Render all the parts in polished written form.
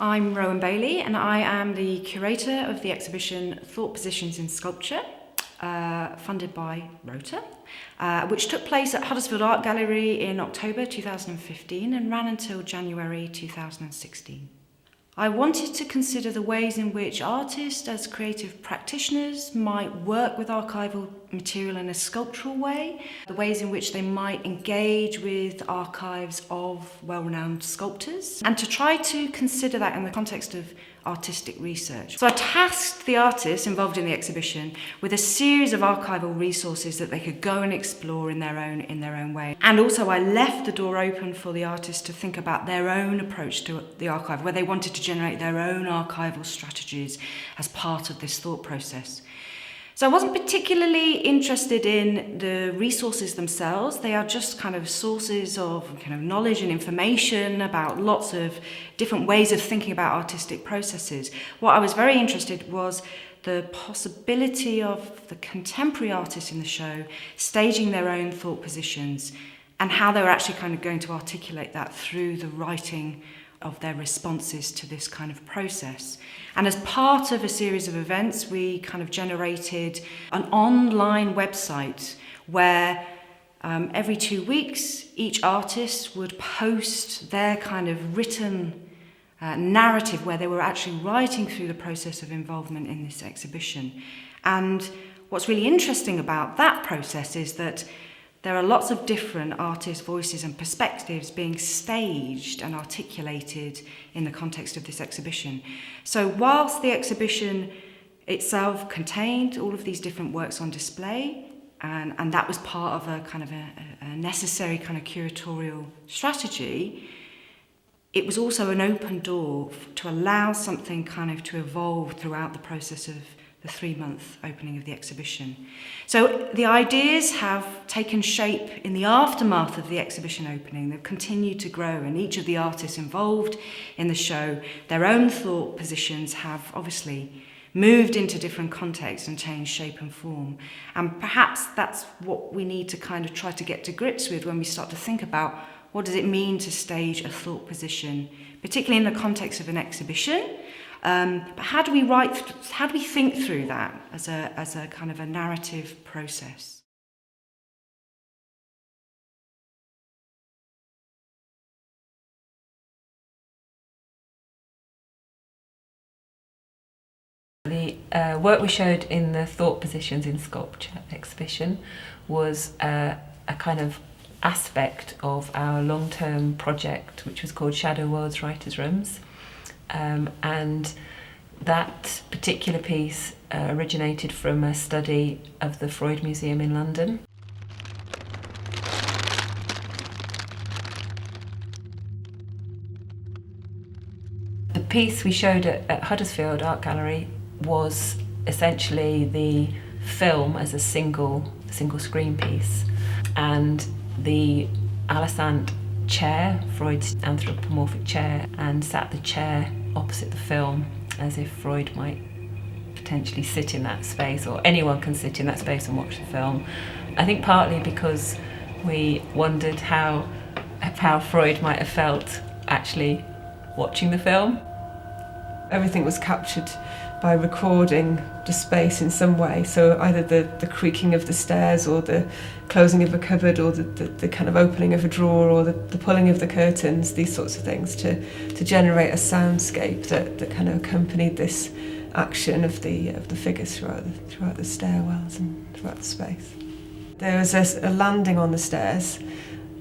I'm Rowan Bailey and I am the curator of the exhibition Thought Positions in Sculpture, funded by ROTOR, which took place at Huddersfield Art Gallery in October 2015 and ran until January 2016. I wanted to consider the ways in which artists as creative practitioners might work with archival material in a sculptural way, the ways in which they might engage with archives of well-renowned sculptors, and to try to consider that in the context of artistic research. So I tasked the artists involved in the exhibition with a series of archival resources that they could go and explore in their own way. And also I left the door open for the artists to think about their own approach to the archive, where they wanted to generate their own archival strategies as part of this thought process. So I wasn't particularly interested in the resources themselves. They are just kind of sources of knowledge and information about lots of different ways of thinking about artistic processes. What I was very interested was the possibility of the contemporary artists in the show staging their own thought positions and how they were actually kind of going to articulate that through the writing of their responses to this kind of process. And as part of a series of events, we kind of generated an online website where every 2 weeks, each artist would post their kind of written narrative where they were actually writing through the process of involvement in this exhibition. And what's really interesting about that process is that there are lots of different artists' voices and perspectives being staged and articulated in the context of this exhibition. So whilst the exhibition itself contained all of these different works on display, and that was part of a kind of a necessary kind of curatorial strategy, it was also an open door to allow something kind of to evolve throughout the process of the 3-month opening of the exhibition. So the ideas have taken shape in the aftermath of the exhibition opening. They've continued to grow, and each of the artists involved in the show, their own thought positions have obviously moved into different contexts and changed shape and form. And perhaps that's what we need to kind of try to get to grips with when we start to think about what does it mean to stage a thought position, particularly in the context of an exhibition. But how do we think through that as a kind of a narrative process? The work we showed in the Thought Positions in Sculpture exhibition was a kind of aspect of our long-term project, which was called Shadow Worlds Writers' Rooms. And that particular piece originated from a study of the Freud Museum in London. The piece we showed at Huddersfield Art Gallery was essentially the film as a single screen piece, and the Alistair chair, Freud's anthropomorphic chair, and sat the chair opposite the film as if Freud might potentially sit in that space, or anyone can sit in that space and watch the film. I think partly because we wondered how Freud might have felt actually watching the film. Everything was captured by recording the space in some way, so either the creaking of the stairs or the closing of a cupboard or the kind of opening of a drawer or the pulling of the curtains, these sorts of things to generate a soundscape that kind of accompanied this action of the figures throughout the stairwells and throughout the space. There was a landing on the stairs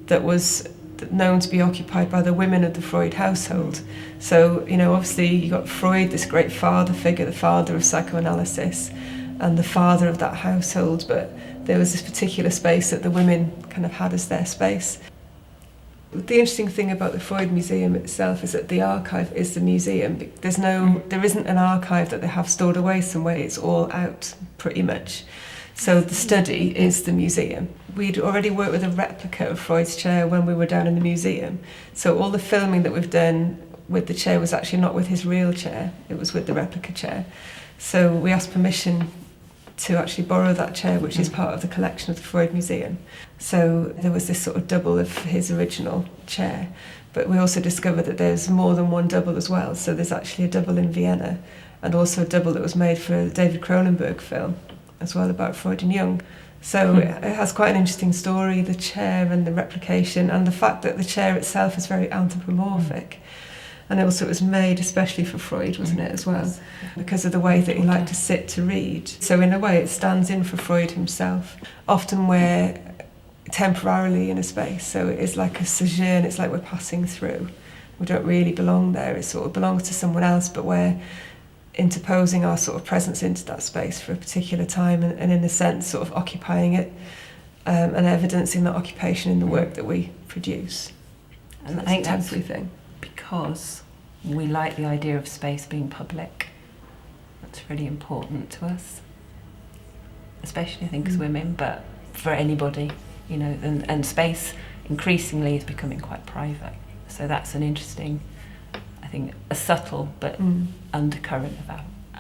that was known to be occupied by the women of the Freud household. So, obviously you got Freud, this great father figure, the father of psychoanalysis and the father of that household, but there was this particular space that the women kind of had as their space. The interesting thing about the Freud Museum itself is that the archive is the museum. There isn't an archive that they have stored away somewhere, it's all out pretty much. So the study is the museum. We'd already worked with a replica of Freud's chair when we were down in the museum. So all the filming that we've done with the chair was actually not with his real chair, it was with the replica chair. So we asked permission to actually borrow that chair, which is part of the collection of the Freud Museum. So there was this sort of double of his original chair. But we also discovered that there's more than one double as well. So there's actually a double in Vienna, and also a double that was made for a David Cronenberg film as well about Freud and Jung. So it has quite an interesting story, the chair and the replication, and the fact that the chair itself is very anthropomorphic. And also it was made especially for Freud, wasn't it, as well, because of the way that he liked to sit to read. So in a way it stands in for Freud himself. Often we're temporarily in a space, so it is like a sojourn, it's like we're passing through. We don't really belong there, it sort of belongs to someone else, but we're interposing our sort of presence into that space for a particular time, and in a sense sort of occupying it, and evidencing that occupation in the work that we produce. And So I think a that's temporary thing. because we like the idea of space being public. That's really important to us, especially I think as women, but for anybody, you know, and space increasingly is becoming quite private. So that's an interesting, I think, a subtle but undercurrent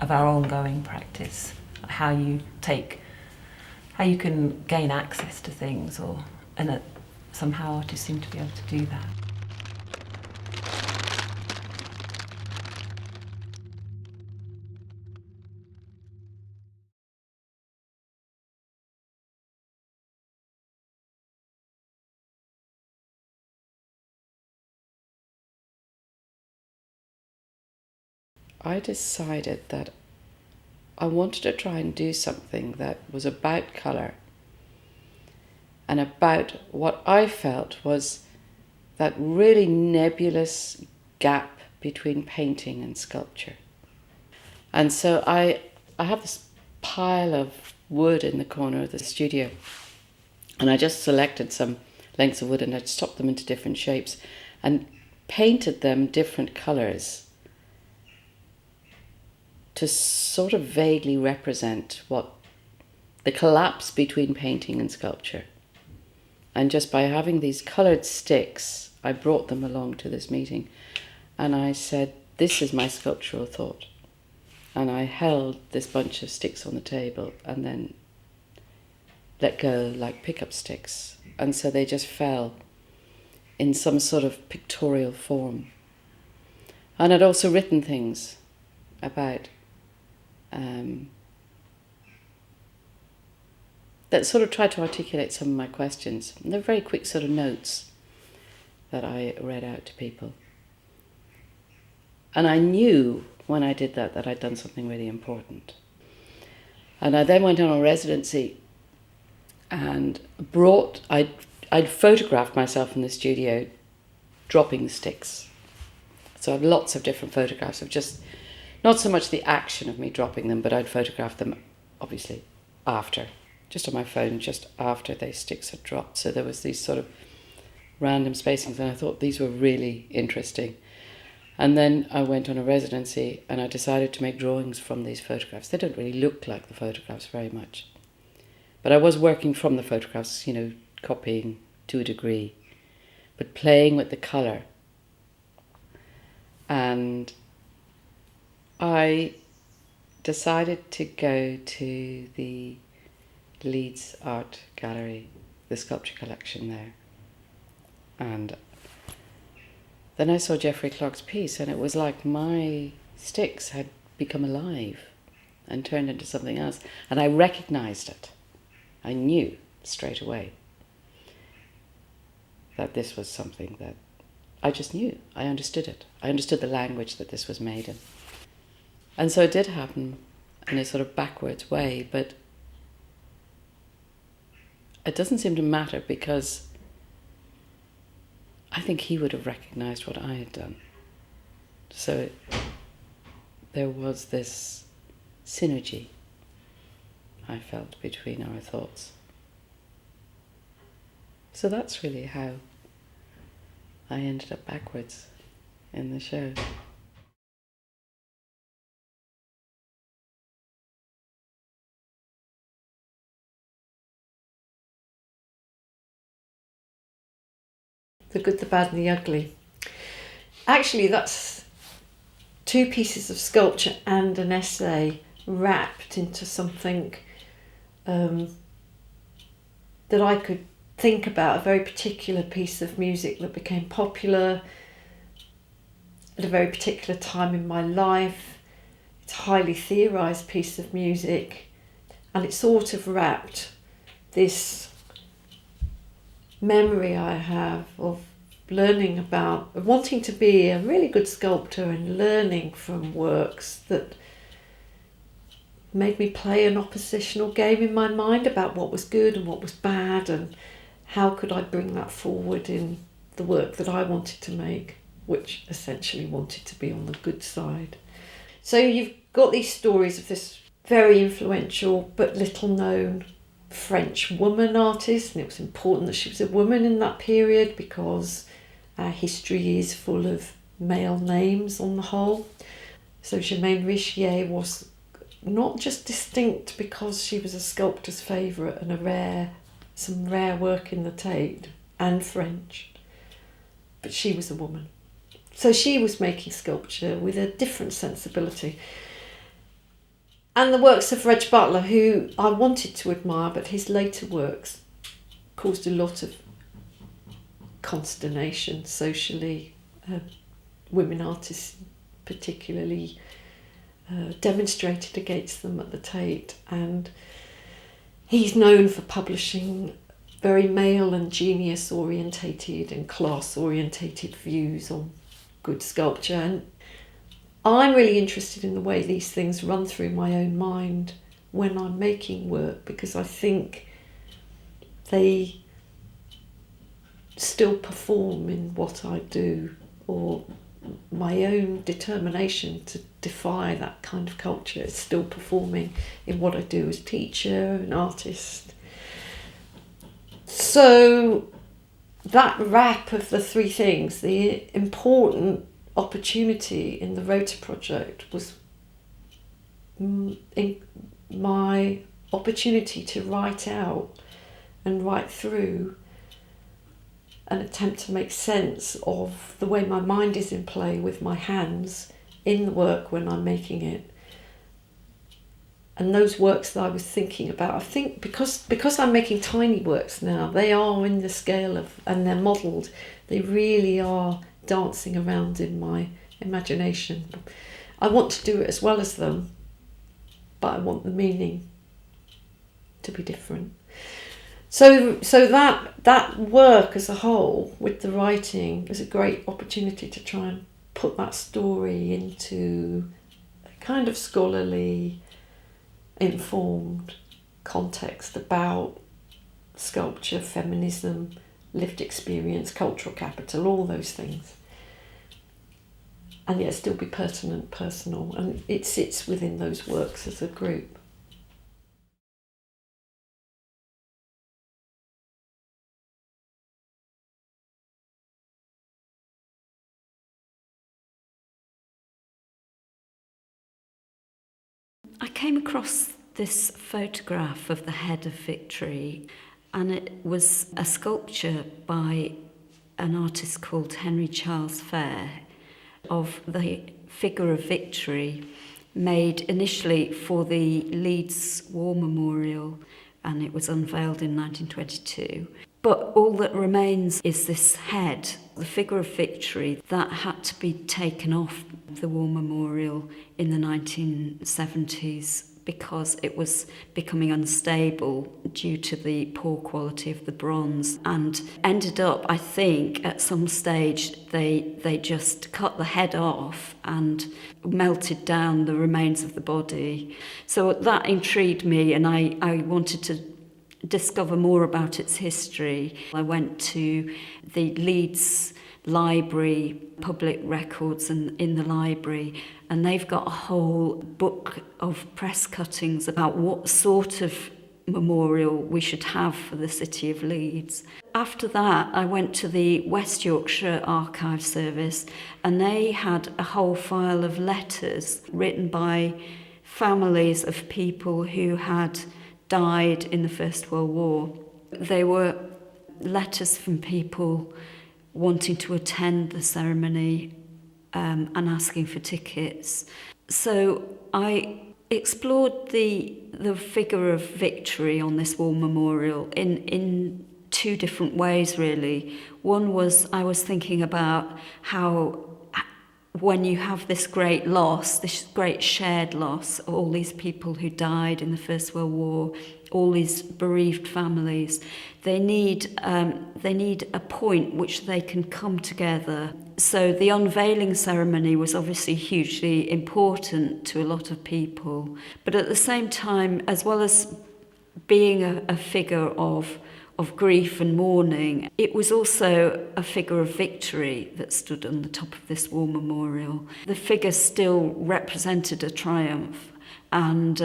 of our ongoing practice. How you can gain access to things, and somehow artists seem to be able to do that. I decided that I wanted to try and do something that was about colour and about what I felt was that really nebulous gap between painting and sculpture. And so I have this pile of wood in the corner of the studio, and I just selected some lengths of wood and I chopped them into different shapes and painted them different colours to sort of vaguely represent what the collapse between painting and sculpture. And just by having these coloured sticks, I brought them along to this meeting and I said, this is my sculptural thought. And I held this bunch of sticks on the table and then let go like pickup sticks. And so they just fell in some sort of pictorial form. And I'd also written things about that sort of tried to articulate some of my questions. And they're very quick sort of notes that I read out to people. And I knew when I did that I'd done something really important. And I then went on a residency and I'd photographed myself in the studio dropping the sticks. So I have lots of different photographs of just, not so much the action of me dropping them, but I'd photographed them obviously after, just on my phone, just after those sticks had dropped. So there was these sort of random spacings and I thought these were really interesting. And then I went on a residency and I decided to make drawings from these photographs. They don't really look like the photographs very much. But I was working from the photographs, you know, copying to a degree, but playing with the colour. And I decided to go to the Leeds Art Gallery, the sculpture collection there. And then I saw Geoffrey Clark's piece and it was like my sticks had become alive and turned into something else. And I recognised it. I knew straight away that this was something that I just knew. I understood it. I understood the language that this was made in. And so it did happen in a sort of backwards way, but it doesn't seem to matter because I think he would have recognised what I had done. So there was this synergy I felt between our thoughts. So that's really how I ended up backwards in the show. The Good, the Bad and the Ugly. Actually, that's two pieces of sculpture and an essay wrapped into something that I could think about a very particular piece of music that became popular at a very particular time in my life. It's a highly theorised piece of music, and it sort of wrapped this memory I have of learning about, wanting to be a really good sculptor and learning from works that made me play an oppositional game in my mind about what was good and what was bad, and how could I bring that forward in the work that I wanted to make, which essentially wanted to be on the good side. So you've got these stories of this very influential but little known French woman artist, and it was important that she was a woman in that period because our history is full of male names on the whole. So Germaine Richier was not just distinct because she was a sculptor's favourite and some rare work in the Tate and French, but she was a woman. So she was making sculpture with a different sensibility. And the works of Reg Butler, who I wanted to admire, but his later works caused a lot of consternation socially. Women artists particularly demonstrated against them at the Tate, and he's known for publishing very male and genius orientated and class orientated views on good sculpture, and I'm really interested in the way these things run through my own mind when I'm making work, because I think they still perform in what I do, or my own determination to defy that kind of culture is still performing in what I do as teacher and artist. So that wrap of the three things, the important opportunity in the ROTOR project was in my opportunity to write out and write through an attempt to make sense of the way my mind is in play with my hands in the work when I'm making it. And those works that I was thinking about, I think because I'm making tiny works now, they are in the scale of, and they're modelled, they really are dancing around in my imagination. I want to do it as well as them, but I want the meaning to be different. So that work as a whole with the writing is a great opportunity to try and put that story into a kind of scholarly, informed context about sculpture, feminism, lived experience, cultural capital, all those things. And yet still be pertinent, personal, and it sits within those works as a group. I came across this photograph of the head of Victory, and it was a sculpture by an artist called Henry Charles Fair of the figure of Victory, made initially for the Leeds War Memorial, and it was unveiled in 1922. But all that remains is this head, the figure of Victory, that had to be taken off the War Memorial in the 1970s because it was becoming unstable due to the poor quality of the bronze, and ended up, I think, at some stage they just cut the head off and melted down the remains of the body. So that intrigued me, and I wanted to discover more about its history. I went to the Leeds Library, public records in the library, and they've got a whole book of press cuttings about what sort of memorial we should have for the city of Leeds. After that, I went to the West Yorkshire Archive Service, and they had a whole file of letters written by families of people who had died in the First World War. They were letters from people wanting to attend the ceremony and asking for tickets. So I explored the figure of victory on this war memorial in two different ways, really. One was I was thinking about how when you have this great loss, this great shared loss, all these people who died in the First World War, all these bereaved families, they need a point which they can come together. So the unveiling ceremony was obviously hugely important to a lot of people, but at the same time, as well as being a figure of grief and mourning, it was also a figure of victory that stood on the top of this war memorial. The figure still represented a triumph, and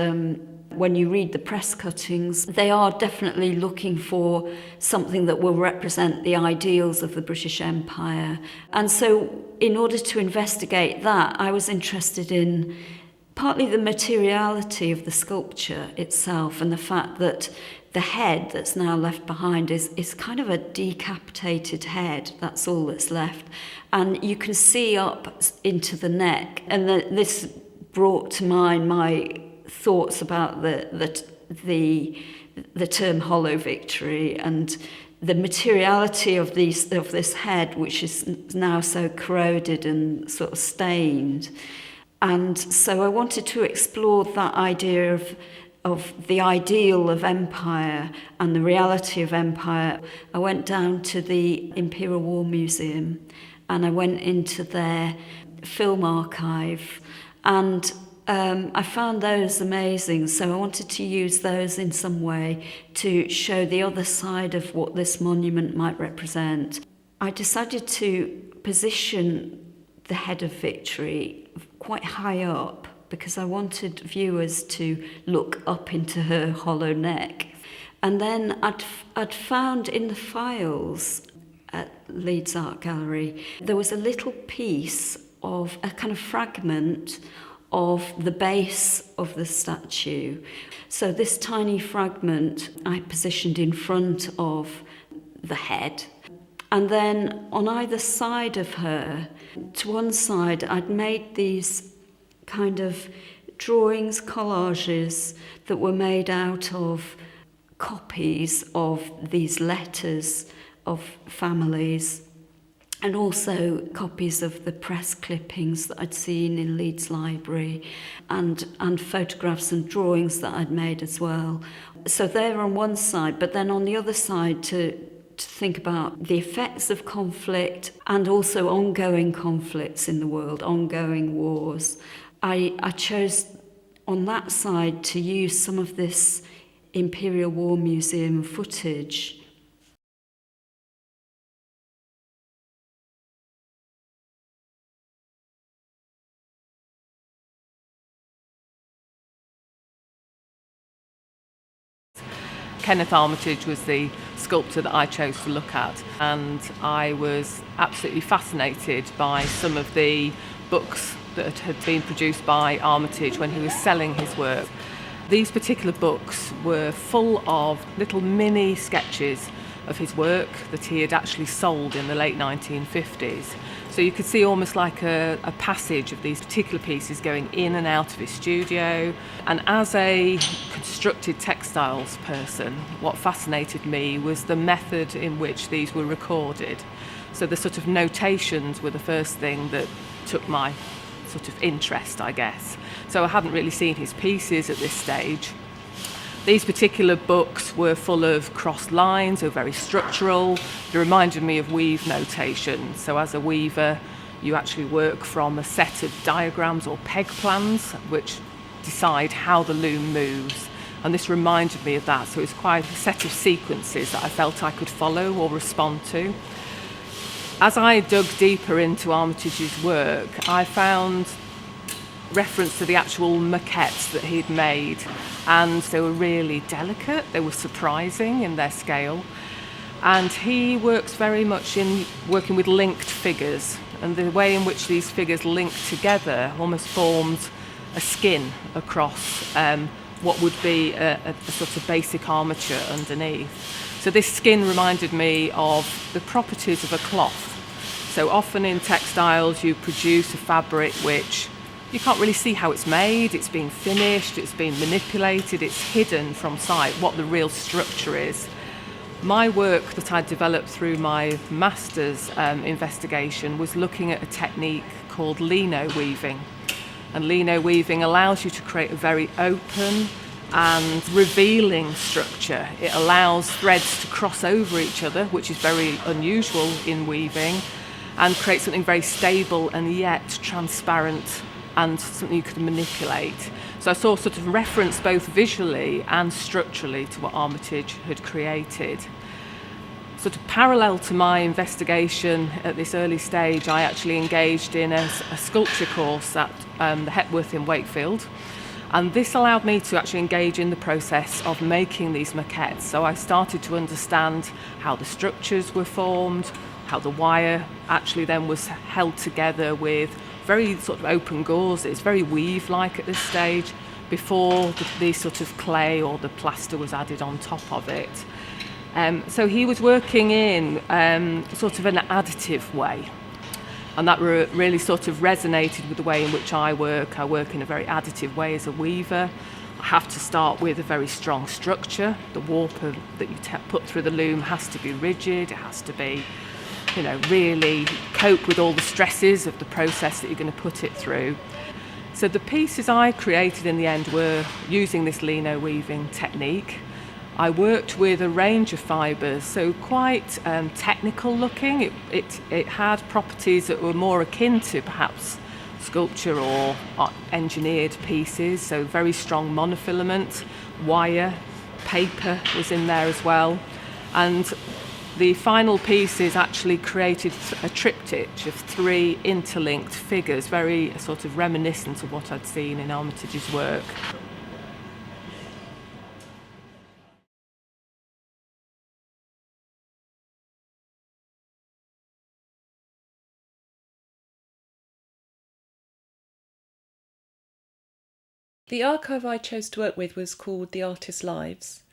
when you read the press cuttings, they are definitely looking for something that will represent the ideals of the British Empire. And so in order to investigate that, I was interested in partly the materiality of the sculpture itself and the fact that the head that's now left behind is kind of a decapitated head. That's all that's left. And you can see up into the neck. And this brought to mind my thoughts about the term hollow victory and the materiality of this head, which is now so corroded and sort of stained. And so I wanted to explore that idea of the ideal of empire and the reality of empire. I went down to the Imperial War Museum and I went into their film archive, and I found those amazing, so I wanted to use those in some way to show the other side of what this monument might represent. I decided to position the head of victory quite high up because I wanted viewers to look up into her hollow neck. And then I'd found in the files at Leeds Art Gallery, there was a little piece of a kind of fragment of the base of the statue. So this tiny fragment I positioned in front of the head. And then on either side of her, to one side, I'd made these kind of drawings, collages that were made out of copies of these letters of families and also copies of the press clippings that I'd seen in Leeds Library and photographs and drawings that I'd made as well. So they're on one side, but then on the other side to think about the effects of conflict and also ongoing conflicts in the world, ongoing wars. I chose on that side to use some of this Imperial War Museum footage. Kenneth Armitage was the sculptor that I chose to look at, and I was absolutely fascinated by some of the books that had been produced by Armitage when he was selling his work. These particular books were full of little mini sketches of his work that he had actually sold in the late 1950s. So you could see almost like a passage of these particular pieces going in and out of his studio. And as a constructed textiles person, what fascinated me was the method in which these were recorded. So the sort of notations were the first thing that took my sort of interest, I guess. So I hadn't really seen his pieces at this stage. These particular books were full of crossed lines, they were very structural. They reminded me of weave notation. So as a weaver, you actually work from a set of diagrams or peg plans which decide how the loom moves. And this reminded me of that. So it was quite a set of sequences that I felt I could follow or respond to. As I dug deeper into Armitage's work, I found reference to the actual maquettes that he'd made, and they were really delicate, they were surprising in their scale, and he works very much in working with linked figures, and the way in which these figures link together almost forms a skin across what would be a sort of basic armature underneath. So this skin reminded me of the properties of a cloth. So often in textiles you produce a fabric which you can't really see how it's made, it's been finished, it's been manipulated, it's hidden from sight what the real structure is. My work that I developed through my master's investigation was looking at a technique called lino weaving. And lino weaving allows you to create a very open and revealing structure. It allows threads to cross over each other, which is very unusual in weaving, and create something very stable and yet transparent and something you could manipulate. So I saw sort of reference both visually and structurally to what Armitage had created. Sort of parallel to my investigation at this early stage, I actually engaged in a sculpture course at the Hepworth in Wakefield. And this allowed me to actually engage in the process of making these maquettes. So I started to understand how the structures were formed, how the wire actually then was held together with very sort of open gauzes, very weave-like at this stage, before the sort of clay or the plaster was added on top of it. So he was working in sort of an additive way. And that really sort of resonated with the way in which I work. I work in a very additive way as a weaver. I have to start with a very strong structure. The warp that you put through the loom has to be rigid. It has to be, really cope with all the stresses of the process that you're going to put it through. So the pieces I created in the end were using this lino weaving technique. I worked with a range of fibres, so quite technical looking. It had properties that were more akin to perhaps sculpture or engineered pieces, so very strong monofilament, wire, paper was in there as well. And the final pieces actually created a triptych of 3 interlinked figures, very sort of reminiscent of what I'd seen in Armitage's work. The archive I chose to work with was called The Artists' Lives.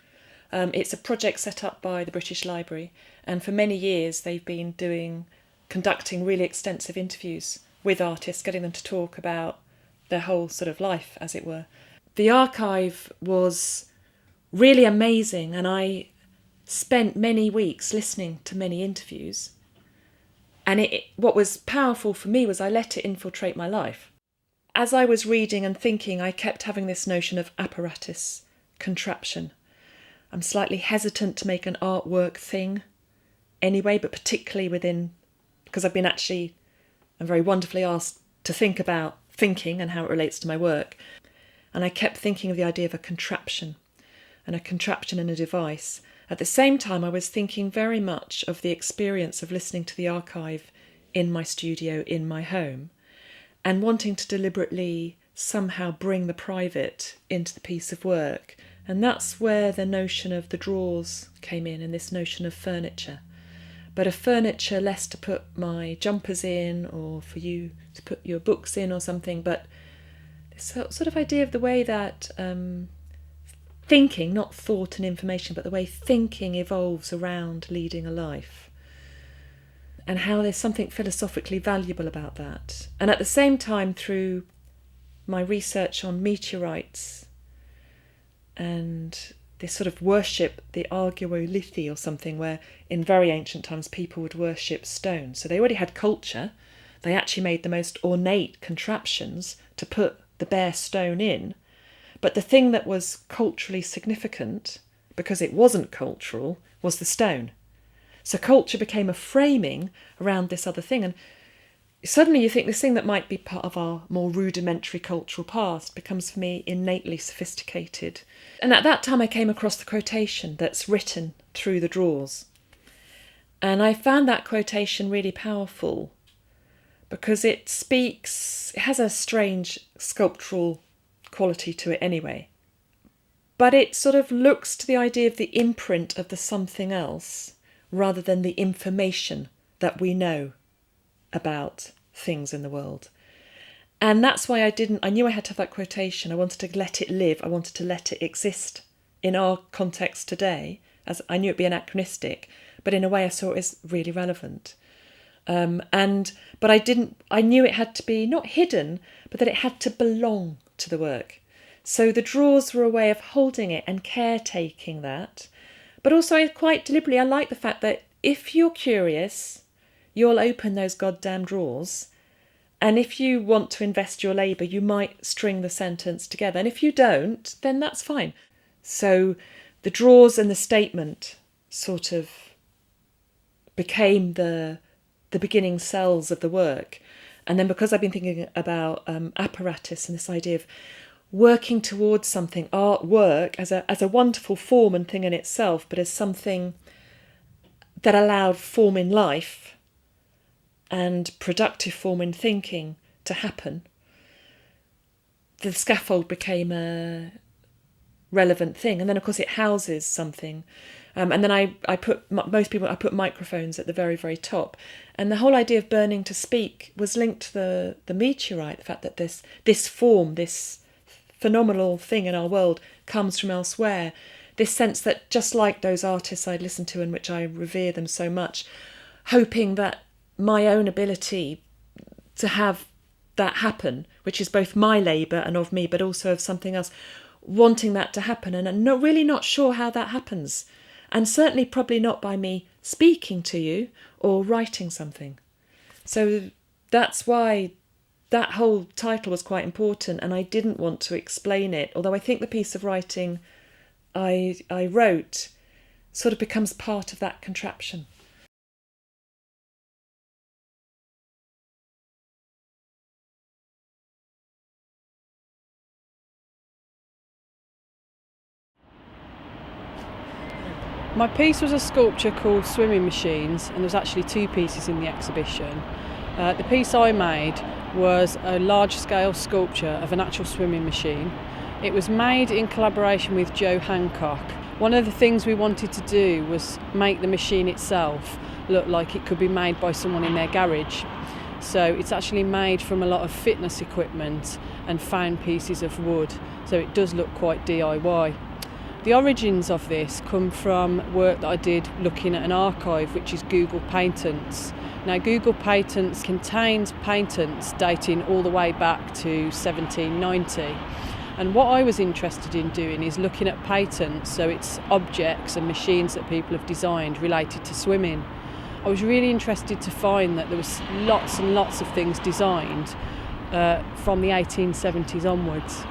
It's a project set up by the British Library, and for many years they've been conducting really extensive interviews with artists, getting them to talk about their whole sort of life, as it were. The archive was really amazing, and I spent many weeks listening to many interviews. And what was powerful for me was I let it infiltrate my life. As I was reading and thinking, I kept having this notion of apparatus, contraption. I'm slightly hesitant to make an artwork thing anyway, but particularly because I'm very wonderfully asked to think about thinking and how it relates to my work. And I kept thinking of the idea of a contraption and a device. At the same time, I was thinking very much of the experience of listening to the archive in my studio, in my home, and wanting to deliberately somehow bring the private into the piece of work. And that's where the notion of the drawers came in, and this notion of furniture. But a furniture less to put my jumpers in, or for you to put your books in or something, but this sort of idea of the way that thinking, not thought and information, but the way thinking evolves around leading a life. And how there's something philosophically valuable about that. And at the same time, through my research on meteorites and this sort of worship, the argyolithy or something, where in very ancient times people would worship stone. So they already had culture. They actually made the most ornate contraptions to put the bare stone in. But the thing that was culturally significant, because it wasn't cultural, was the stone. So culture became a framing around this other thing. And suddenly you think this thing that might be part of our more rudimentary cultural past becomes for me innately sophisticated. And at that time I came across the quotation that's written through the drawers. And I found that quotation really powerful because it has a strange sculptural quality to it anyway. But it sort of looks to the idea of the imprint of the something else, rather than the information that we know about things in the world. And that's why I knew I had to have that quotation. I wanted to let it live. I wanted to let it exist in our context today, as I knew it'd be anachronistic, but in a way I saw it as really relevant. But I knew it had to be not hidden, but that it had to belong to the work. So the drawers were a way of holding it and caretaking that. But also I like the fact that if you're curious, you'll open those goddamn drawers. And if you want to invest your labour, you might string the sentence together. And if you don't, then that's fine. So the drawers and the statement sort of became the beginning cells of the work. And then because I've been thinking about apparatus and this idea of working towards something, artwork as a wonderful form and thing in itself, but as something that allowed form in life and productive form in thinking to happen, the scaffold became a relevant thing. And then, of course, it houses something. And then I put microphones at the very, very top. And the whole idea of burning to speak was linked to the meteorite, the fact that this form, this phenomenal thing in our world comes from elsewhere. This sense that just like those artists I'd listened to and which I revere them so much, hoping that my own ability to have that happen, which is both my labour and of me, but also of something else, wanting that to happen and really not sure how that happens. And certainly probably not by me speaking to you or writing something. So that's why that whole title was quite important, and I didn't want to explain it, although I think the piece of writing I wrote sort of becomes part of that contraption. My piece was a sculpture called Swimming Machines, and there's actually two pieces in the exhibition. The piece I made was a large-scale sculpture of an actual swimming machine. It was made in collaboration with Joe Hancock. One of the things we wanted to do was make the machine itself look like it could be made by someone in their garage. So it's actually made from a lot of fitness equipment and found pieces of wood, so it does look quite DIY. The origins of this come from work that I did looking at an archive, which is Google Patents. Now, Google Patents contains patents dating all the way back to 1790. And what I was interested in doing is looking at patents, so it's objects and machines that people have designed related to swimming. I was really interested to find that there was lots and lots of things designed from the 1870s onwards.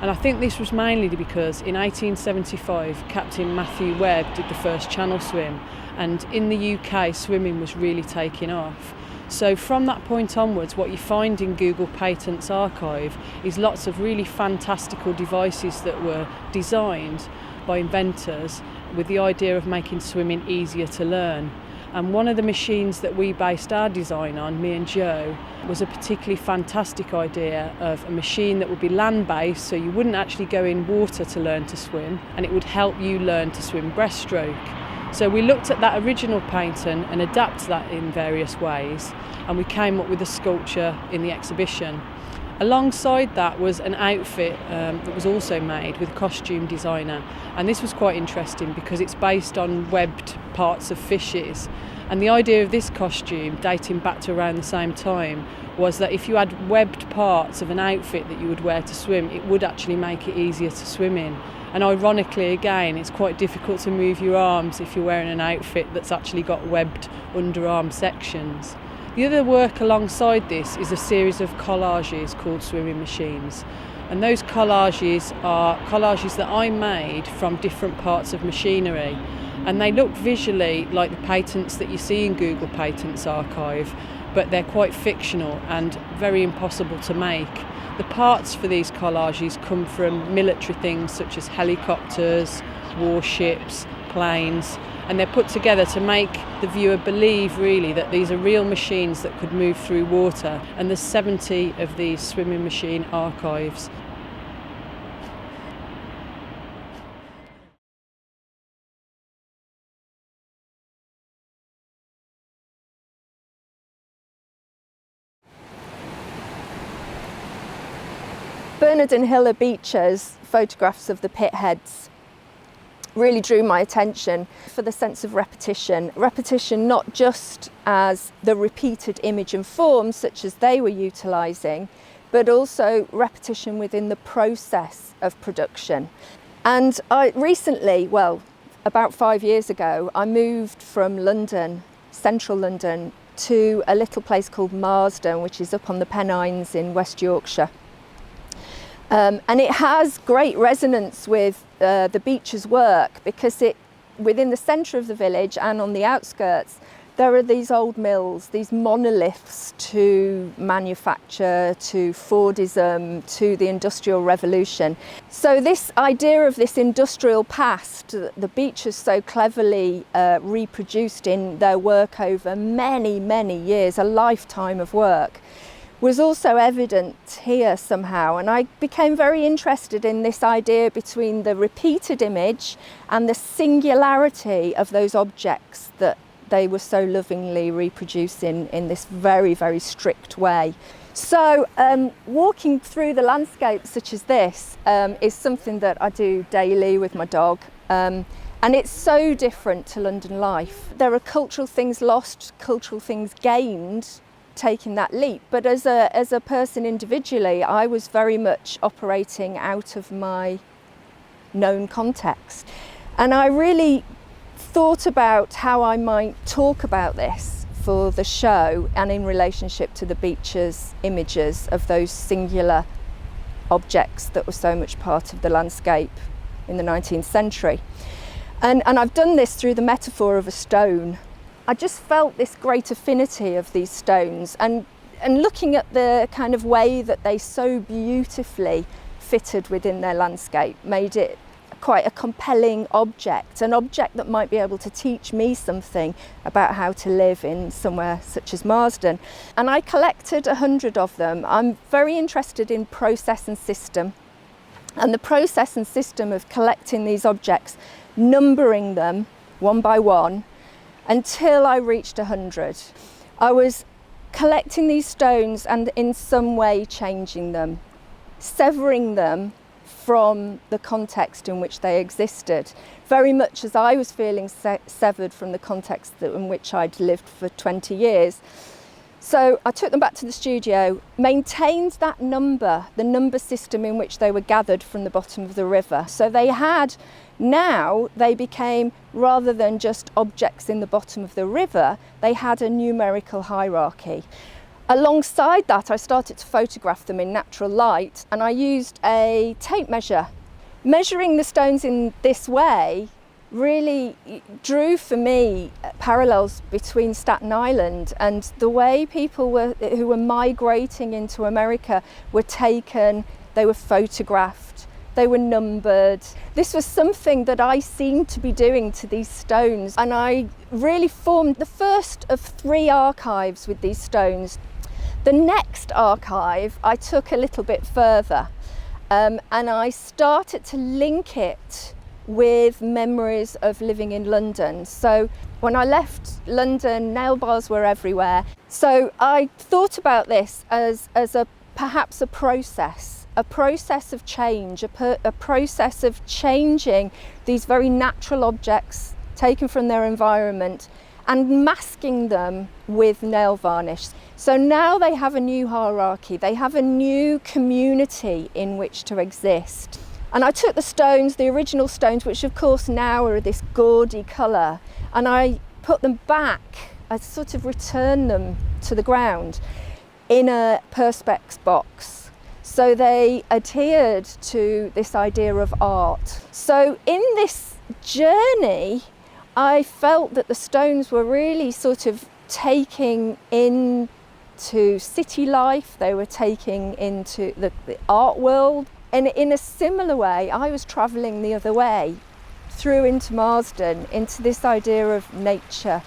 And I think this was mainly because in 1875 Captain Matthew Webb did the first channel swim, and in the UK swimming was really taking off. So from that point onwards, what you find in Google Patents archive is lots of really fantastical devices that were designed by inventors with the idea of making swimming easier to learn. And one of the machines that we based our design on, me and Joe, was a particularly fantastic idea of a machine that would be land-based, so you wouldn't actually go in water to learn to swim, and it would help you learn to swim breaststroke. So we looked at that original patent and adapted that in various ways, and we came up with a sculpture in the exhibition. Alongside that was an outfit that was also made with a costume designer, and this was quite interesting because it's based on webbed parts of fishes. And the idea of this costume, dating back to around the same time, was that if you had webbed parts of an outfit that you would wear to swim, it would actually make it easier to swim in. And ironically, again, it's quite difficult to move your arms if you're wearing an outfit that's actually got webbed underarm sections. The other work alongside this is a series of collages called Swimming Machines. And those collages are collages that I made from different parts of machinery. And they look visually like the patents that you see in Google Patents archive, but they're quite fictional and very impossible to make. The parts for these collages come from military things such as helicopters, warships, planes, and they're put together to make the viewer believe really that these are real machines that could move through water. And there's 70 of these swimming machine archives. Bernard and Hiller Beecher's photographs of the pit heads really drew my attention for the sense of repetition. Repetition not just as the repeated image and form such as they were utilising, but also repetition within the process of production. And I recently, well, about 5 years ago, I moved from London, central London, to a little place called Marsden, which is up on the Pennines in West Yorkshire. And it has great resonance with the Beechers' work, because within the centre of the village and on the outskirts, there are these old mills, these monoliths to manufacture, to Fordism, to the Industrial Revolution. So this idea of this industrial past that the Beechers so cleverly reproduced in their work over many, many years, a lifetime of work, was also evident here somehow. And I became very interested in this idea between the repeated image and the singularity of those objects that they were so lovingly reproducing in this very, very strict way. So walking through the landscape such as this is something that I do daily with my dog. And it's so different to London life. There are cultural things lost, cultural things gained, taking that leap. But as a person individually, I was very much operating out of my known context. And I really thought about how I might talk about this for the show and in relationship to the Beechers' images of those singular objects that were so much part of the landscape in the 19th century. And I've done this through the metaphor of a stone. I just felt this great affinity of these stones, and looking at the kind of way that they so beautifully fitted within their landscape made it quite a compelling object, an object that might be able to teach me something about how to live in somewhere such as Marsden. And I collected 100 of them. I'm very interested in process and system, and the process and system of collecting these objects, numbering them one by one, until I reached 100. I was collecting these stones and in some way changing them, severing them from the context in which they existed, very much as I was feeling severed from the context in which I'd lived for 20 years. So I took them back to the studio, maintained that number, the number system in which they were gathered from the bottom of the river. So they became, rather than just objects in the bottom of the river, they had a numerical hierarchy. Alongside that, I started to photograph them in natural light, and I used a tape measure. Measuring the stones in this way really drew for me parallels between Staten Island and the way people who were migrating into America were taken, they were photographed, they were numbered. This was something that I seemed to be doing to these stones, and I really formed the first of 3 archives with these stones. The next archive I took a little bit further, and I started to link it with memories of living in London. So when I left London, nail bars were everywhere. So I thought about this as perhaps a process of change, a process of changing these very natural objects taken from their environment and masking them with nail varnish. So now they have a new hierarchy, they have a new community in which to exist. And I took the stones, the original stones, which of course now are this gaudy colour, and I put them back, I sort of returned them to the ground in a Perspex box. So they adhered to this idea of art. So in this journey, I felt that the stones were really sort of taking into city life, they were taking into the art world. And in a similar way, I was travelling the other way, through into Marsden, into this idea of nature